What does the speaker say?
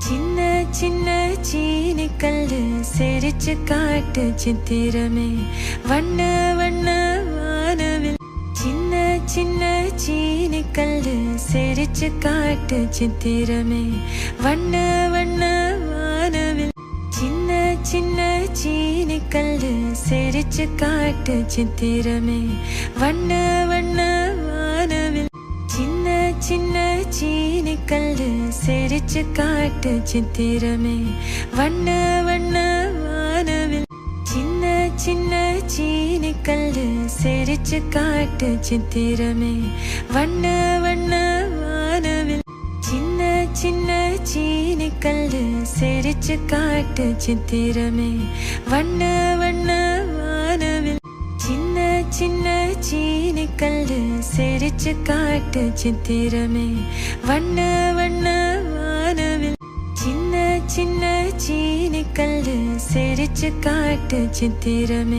சின்ன சின்ன சீனிக்கல்லு சிரிச்சு காட்டு சித்திரமே வண்ண வண்ண வானவில். சின்ன சின்ன சீனிக்கல்லு சிரிச்சு காட்டு சித்திரமே வண்ண வண்ண வானவில். சின்ன சின்ன சீனிக்கல்லு சிரிச்சு காட்டு சித்திரமே வண்ண வண்ண வானவில். சின்ன சின்ன சீனிக்கல்லு சிரிச்சு காட்டு சித்திரமே வண்ண வண்ண வானவில். சின்ன சின்ன சீனிக்கல்லு சிரிச்சு காட்டு சித்திரமே வண்ண வண்ண வானவில். சின்ன சின்ன சீனிக்கல்லு சிரிச்சு காட்டு சித்திரமே வண்ண வண்ண வானவில். சின்ன சின்ன சீனிக்கல்லு சிரிச்சு காட்டு சித்திரமே வண்ண வண்ண வானவில். சின்ன சின்ன சீனிக்கல்லு சிரிச்சு காட்டு சித்திரமே.